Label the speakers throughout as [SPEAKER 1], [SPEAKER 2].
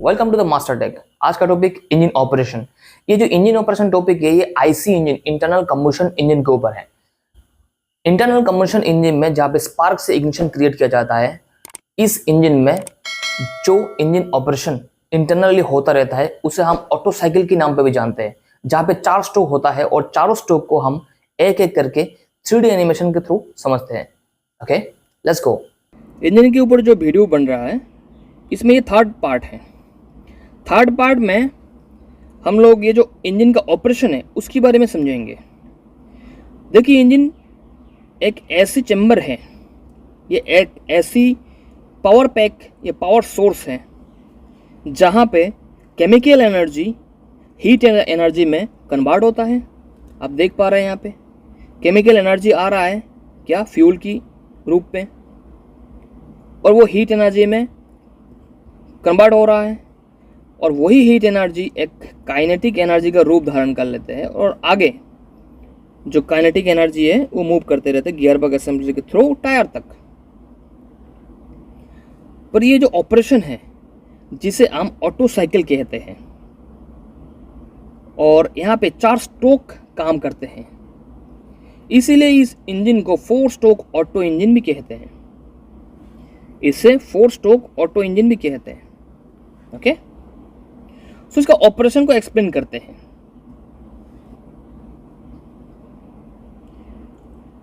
[SPEAKER 1] Welcome to the master tech. आज का topic engine operation. ये जो इंजन ऑपरेशन टॉपिक है ये IC engine, internal combustion engine के ऊपर है। इंटरनल कंबशन इंजन में जहाँ पे स्पार्क से इग्निशन क्रिएट किया जाता है, इस इंजन में जो इंजन ऑपरेशन इंटरनली होता रहता है उसे हम ऑटो साइकिल के नाम पे भी जानते हैं, जहाँ पे 4 स्ट्रोक होता है और चारों स्ट्रोक को हम एक एक करके 3D एनिमेशन के थ्रू समझते हैं। Okay, let's go.
[SPEAKER 2] इंजन के ऊपर जो वीडियो बन रहा है इसमें ये थर्ड पार्ट है। थर्ड पार्ट में हम लोग ये जो इंजन का ऑपरेशन है उसके बारे में समझेंगे। देखिए, इंजन एक ऐसी चैम्बर है, ये एक ऐसी पावर पैक या पावर सोर्स है जहाँ पे केमिकल एनर्जी हीट एनर्जी में कन्वर्ट होता है। आप देख पा रहे हैं यहाँ पे केमिकल एनर्जी आ रहा है क्या, फ्यूल की रूप में, और वो हीट एनर्जी में कन्वर्ट हो रहा है और वही हीट एनर्जी एक काइनेटिक एनर्जी का रूप धारण कर लेते हैं और आगे जो काइनेटिक एनर्जी है वो मूव करते रहते हैं गियरबॉक्स असेंबली के थ्रू टायर तक। पर ये जो ऑपरेशन है जिसे हम ऑटो साइकिल कहते हैं, और यहाँ पे 4 स्ट्रोक काम करते हैं, इसीलिए इस इंजन को 4 स्ट्रोक ऑटो इंजन भी कहते हैं। इसे 4 स्ट्रोक ऑटो इंजन भी कहते हैं। ओके, सो इसका ऑपरेशन को एक्सप्लेन करते हैं।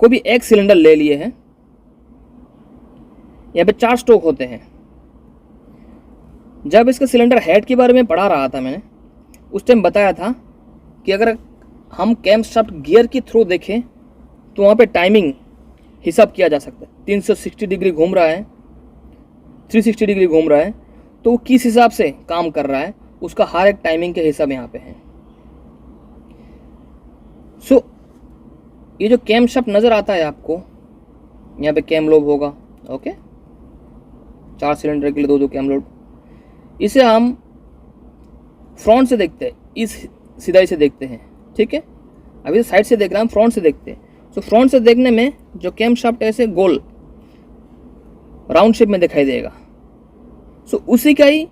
[SPEAKER 2] कोई भी एक सिलेंडर ले लिए हैं, यहाँ पे 4 स्ट्रोक होते हैं। जब इसका सिलेंडर हेड के बारे में पढ़ा रहा था मैंने, उस टाइम बताया था कि अगर हम कैमशाफ्ट गियर के थ्रू देखें तो वहाँ पे टाइमिंग हिसाब किया जा सकता है। 360 डिग्री घूम रहा है, 360 डिग्री घूम रहा है, तो वो किस हिसाब से काम कर रहा है उसका हर एक टाइमिंग के हिसाब यहाँ पे है। सो ये जो कैमशाफ्ट नज़र आता है आपको, यहाँ पे कैम लोब होगा। ओके, 4 सिलेंडर के लिए 2 कैम लोब। इसे हम फ्रंट से देखते हैं, इस सीधाई से देखते हैं। ठीक है, अभी साइड से देख रहे हैं, हम फ्रंट से देखते हैं। सो फ्रंट से देखने में जो कैमशाफ्ट ऐसे गोल राउंड शेप में दिखाई देगा। सो उसी का ही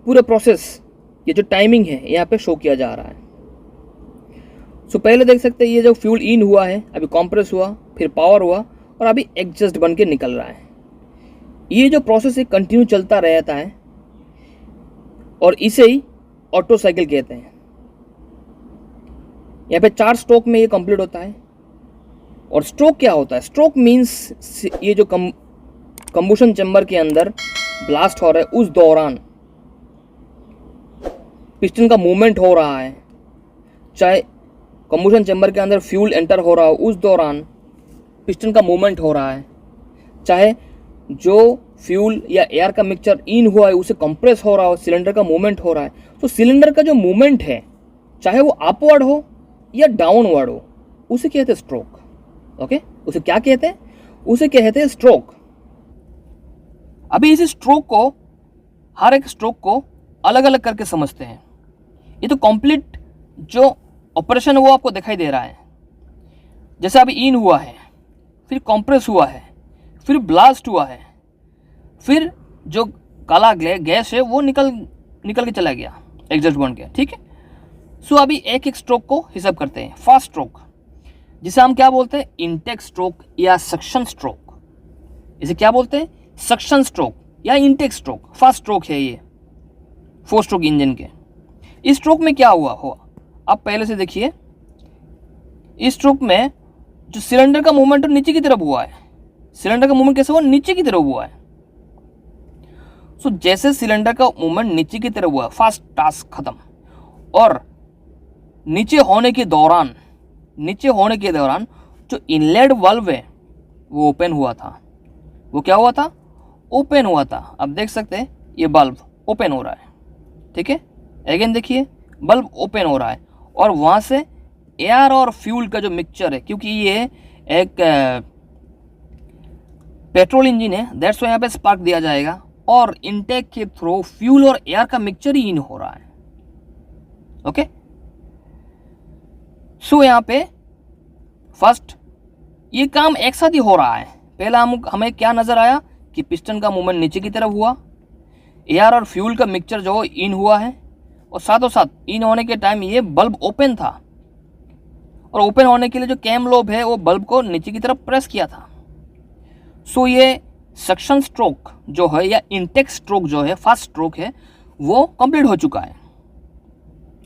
[SPEAKER 2] पूरा प्रोसेस, ये जो टाइमिंग है यहाँ पे शो किया जा रहा है। सो पहले देख सकते हैं ये जो फ्यूल इन हुआ है, अभी कंप्रेस हुआ, फिर पावर हुआ और अभी एग्जस्ट बन के निकल रहा है। ये जो प्रोसेस है कंटिन्यू चलता रहता है और इसे ही ऑटो साइकिल कहते हैं। यहाँ पे 4 स्ट्रोक में ये कंप्लीट होता है। और स्ट्रोक क्या होता है? स्ट्रोक मीन्स ये जो कंबशन चैम्बर के अंदर ब्लास्ट हो रहा है उस दौरान पिस्टन का मूवमेंट हो रहा है, चाहे कंबशन चैम्बर के अंदर फ्यूल एंटर हो रहा हो उस दौरान पिस्टन का मूवमेंट हो रहा है, चाहे जो फ्यूल या एयर का मिक्सचर इन हुआ है उसे कंप्रेस हो रहा हो, सिलेंडर का मूवमेंट हो रहा है। तो सिलेंडर का जो मूवमेंट है, चाहे वो अपवर्ड हो या डाउनवर्ड हो, उसे कहते हैं स्ट्रोक। ओके, उसे क्या कहते हैं? उसे कहते हैं स्ट्रोक। अभी इस स्ट्रोक को, हर एक स्ट्रोक को अलग अलग करके समझते हैं। ये तो कंप्लीट जो ऑपरेशन है वो आपको दिखाई दे रहा है। जैसे अभी इन हुआ है, फिर कंप्रेस हुआ है, फिर ब्लास्ट हुआ है, फिर जो काला गैस है वो निकल के चला गया एग्जॉस्ट बन के। ठीक है, सो अभी एक एक स्ट्रोक को हिसाब करते हैं। फर्स्ट स्ट्रोक जिसे हम क्या बोलते हैं? इनटेक स्ट्रोक या सक्शन स्ट्रोक। इसे क्या बोलते हैं? सक्शन स्ट्रोक या इनटेक स्ट्रोक। फर्स्ट स्ट्रोक है ये 4 स्ट्रोक इंजन के। इस स्ट्रोक में क्या हुआ आप पहले से देखिए। इस स्ट्रोक में जो सिलेंडर का मूवमेंट नीचे की तरफ हुआ है, सिलेंडर का मूवमेंट कैसे हुआ? नीचे की तरफ हुआ है। सो जैसे सिलेंडर का मूवमेंट नीचे की तरफ हुआ, फर्स्ट टास्क खत्म। और नीचे होने के दौरान जो इनलेट वाल्व है वो ओपन हुआ था। वो क्या हुआ था? ओपन हुआ था। अब देख सकते हैं ये बल्ब ओपन हो रहा है। ठीक है, अगेन देखिए बल्ब ओपन हो रहा है और वहाँ से एयर और फ्यूल का जो मिक्सचर है, क्योंकि ये एक पेट्रोल इंजन है, दैट्स वाई यहाँ पे स्पार्क दिया जाएगा और इनटेक के थ्रू फ्यूल और एयर का मिक्सचर ही इन हो रहा है। ओके, सो यहाँ पे फर्स्ट ये काम एक साथ ही हो रहा है। पहला हमें क्या नजर आया कि पिस्टन का मूवमेंट नीचे की तरफ हुआ, एयर और फ्यूल का मिक्सचर जो इन हुआ है, और साथों साथ इन होने के टाइम ये बल्ब ओपन था, और ओपन होने के लिए जो कैम लोब है वो बल्ब को नीचे की तरफ प्रेस किया था। सो ये सक्शन स्ट्रोक जो है या इंटेक स्ट्रोक जो है, फर्स्ट स्ट्रोक है, वो कंप्लीट हो चुका है।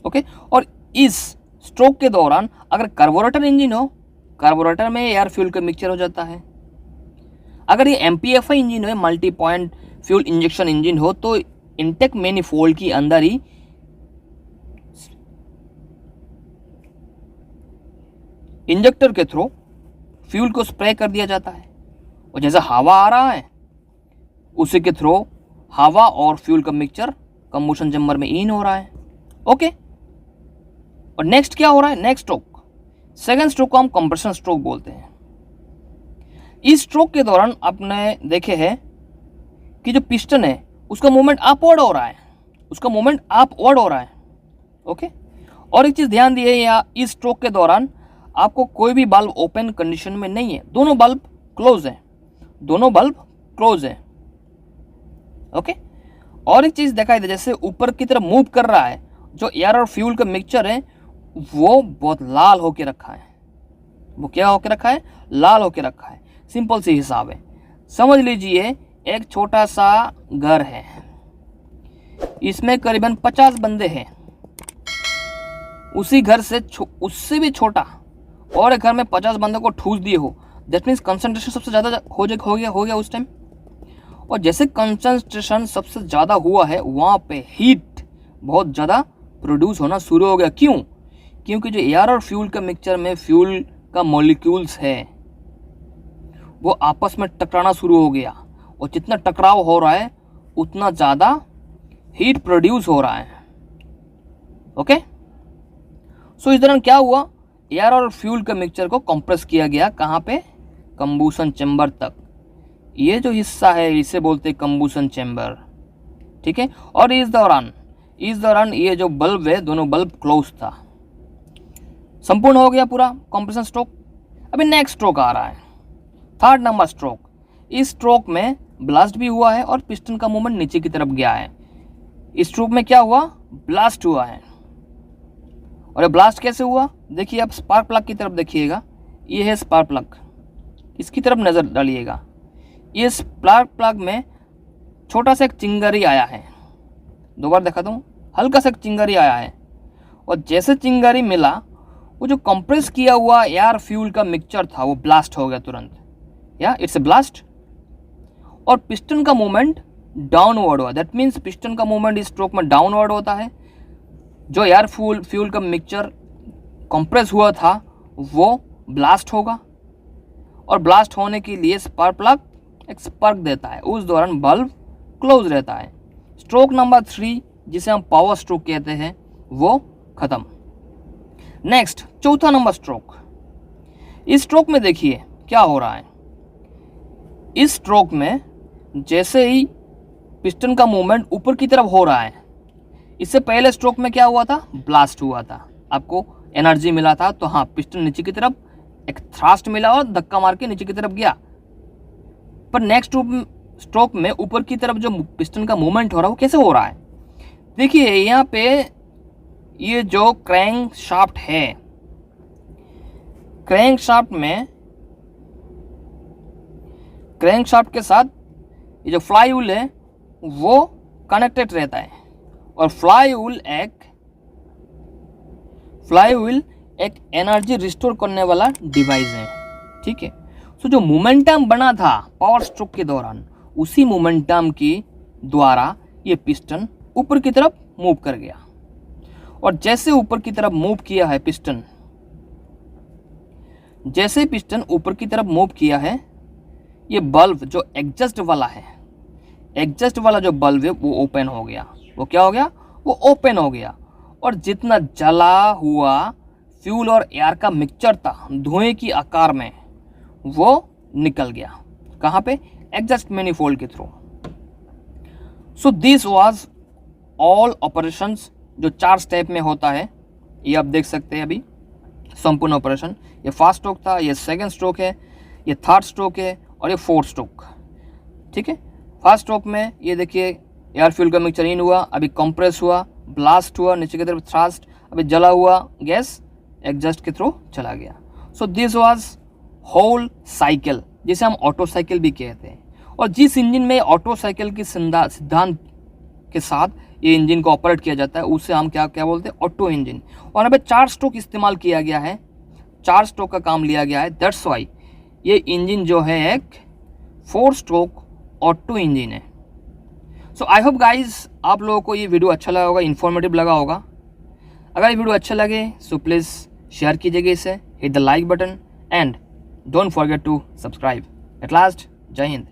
[SPEAKER 2] ओके, और इस स्ट्रोक के दौरान अगर कार्बोरेटर इंजन हो, कार्बोरेटर में एयर फ्यूल का मिक्सचर हो जाता है। अगर ये MPFI इंजन हो, multi point fuel injection engine हो, तो इंटेक मैनिफोल्ड की अंदर ही इंजेक्टर के थ्रू फ्यूल को स्प्रे कर दिया जाता है, और जैसा हवा आ रहा है उसी के थ्रू हवा और फ्यूल का मिक्सचर कंबशन चेंबर में इन हो रहा है। ओके, और नेक्स्ट क्या हो रहा है? नेक्स्ट स्ट्रोक, सेकेंड स्ट्रोक को हम कंप्रेशन स्ट्रोक बोलते हैं। इस स्ट्रोक के दौरान आपने देखे हैं कि जो पिस्टन है उसका मूवमेंट अपवर्ड हो रहा है, उसका मूवमेंट अपवर्ड हो रहा है। ओके, और एक चीज ध्यान दिए, या इस स्ट्रोक के दौरान आपको कोई भी बल्ब ओपन कंडीशन में नहीं है, दोनों बल्ब क्लोज है, दोनों बल्ब क्लोज है। ओके, और एक चीज दिखाई दे, जैसे ऊपर की तरफ मूव कर रहा है, जो एयर और फ्यूल का मिक्सचर है वो बहुत लाल होके रखा है। वो क्या होके रखा है? लाल होके रखा है। सिंपल सी हिसाब है, समझ लीजिए एक छोटा सा घर है, इसमें करीबन 50 बंदे हैं। उसी घर से उससे भी छोटा और एक घर में 50 बंदों को ठूस दिए हो, दैट मीन्स कंसंट्रेशन सबसे ज़्यादा हो गया उस टाइम। और जैसे कंसंट्रेशन सबसे ज़्यादा हुआ है, वहाँ पे हीट बहुत ज़्यादा प्रोड्यूस होना शुरू हो गया। क्यों? क्योंकि जो एयर और फ्यूल का मिक्सचर में फ्यूल का मॉलिक्यूल्स है वो आपस में टकराना शुरू हो गया, और जितना टकराव हो रहा है उतना ज़्यादा हीट प्रोड्यूस हो रहा है। ओके, सो इस दौरान क्या हुआ? एयर और फ्यूल के मिक्सचर को कंप्रेस किया गया, कहाँ पे? कंबूशन चेंबर तक। ये जो हिस्सा है इसे बोलते हैं कंबूशन चेंबर, ठीक है। और इस दौरान ये जो बल्ब है, दोनों बल्ब क्लोज था। संपूर्ण हो गया पूरा कंप्रेशन स्ट्रोक। अभी नेक्स्ट स्ट्रोक आ रहा है, थर्ड नंबर स्ट्रोक। इस स्ट्रोक में ब्लास्ट भी हुआ है और पिस्टन का मूवमेंट नीचे की तरफ गया है। इस स्ट्रोक में क्या हुआ? ब्लास्ट हुआ है। और ये ब्लास्ट कैसे हुआ? देखिए, आप स्पार्क प्लग की तरफ देखिएगा, ये है स्पार्क प्लग, इसकी तरफ नज़र डालिएगा। ये स्पार्क प्लग में छोटा सा एक चिंगारी आया है, दोबारा दिखा दूँ, हल्का सा एक चिंगारी आया है, और जैसे चिंगारी मिला, वो जो कंप्रेस किया हुआ एयर फ्यूल का मिक्सचर था वो ब्लास्ट हो गया तुरंत, या इट्स ए ब्लास्ट। और पिस्टन का मूवमेंट डाउनवर्ड हुआ, दैट मीन्स पिस्टन का मूवमेंट इस स्ट्रोक में डाउनवर्ड होता है। जो एयर फ्यूल का मिक्सचर कंप्रेस हुआ था वो ब्लास्ट होगा, और ब्लास्ट होने के लिए स्पार्क प्लग एक स्पार्क देता है, उस दौरान बल्ब क्लोज रहता है। स्ट्रोक नंबर 3, जिसे हम पावर स्ट्रोक कहते हैं, वो खत्म। नेक्स्ट, चौथा नंबर स्ट्रोक। इस स्ट्रोक में देखिए क्या हो रहा है। इस स्ट्रोक में जैसे ही पिस्टन का मूवमेंट ऊपर की तरफ हो रहा है, इससे पहले स्ट्रोक में क्या हुआ था? ब्लास्ट हुआ था, आपको एनर्जी मिला था, तो हाँ, पिस्टन नीचे की तरफ एक थ्रस्ट मिला और धक्का मार के नीचे की तरफ गया। पर नेक्स्ट स्ट्रोक में ऊपर की तरफ जो पिस्टन का मूवमेंट हो रहा है वो कैसे हो रहा है? देखिए, यहाँ पे ये जो क्रैंक शाफ्ट है, क्रैंक शाफ्ट के साथ ये जो फ्लाई व्हील है वो कनेक्टेड रहता है, और फ्लाई व्हील एक एनर्जी रिस्टोर करने वाला डिवाइस है, ठीक है। सो जो मोमेंटम बना था पावर स्ट्रोक के दौरान, उसी मोमेंटम के द्वारा ये पिस्टन ऊपर की तरफ मूव कर गया, और जैसे ऊपर की तरफ मूव किया है पिस्टन, जैसे पिस्टन ऊपर की तरफ मूव किया है, ये बल्ब जो एग्जस्ट वाला है, एग्जस्ट वाला जो बल्ब है वो ओपन हो गया। वो क्या हो गया? वो ओपन हो गया, और जितना जला हुआ फ्यूल और एयर का मिक्सचर था धुएं की आकार में, वो निकल गया। कहाँ पे? एग्जस्ट मैनिफोल्ड के through. So this was all operations जो 4 स्टेप में होता है, ये आप देख सकते हैं अभी संपूर्ण ऑपरेशन। ये फर्स्ट स्ट्रोक था, ये सेकंड स्ट्रोक है, ये थर्ड स्ट्रोक है, और ये फोर्थ स्ट्रोक, ठीक है। फर्स्ट स्ट्रोक में ये देखिए एयर फ्यूल का मिक्सचर इन हुआ, अभी कंप्रेस हुआ, ब्लास्ट हुआ, नीचे की तरफ थ्रस्ट, अभी जला हुआ गैस एग्जॉस्ट के थ्रू चला गया। So this was whole cycle, जिसे हम ऑटो साइकिल भी कहते हैं। और जिस इंजन में ऑटो साइकिल की सिद्धांत के साथ ये इंजन को ऑपरेट किया जाता है उसे हम क्या क्या बोलते हैं, ऑटो इंजन। और यहाँ पे 4 स्ट्रोक इस्तेमाल किया गया है, 4 स्ट्रोक का काम लिया गया है। दैट्स वाई ये इंजन जो है एक 4 स्ट्रोक ऑटो इंजन है। सो आई होप गाइज आप लोगों को ये वीडियो अच्छा लगा होगा, इन्फॉर्मेटिव लगा होगा। अगर ये वीडियो अच्छा लगे सो प्लीज़ शेयर कीजिएगा इसे, hit the like button and don't forget to subscribe. At last, जय हिंद।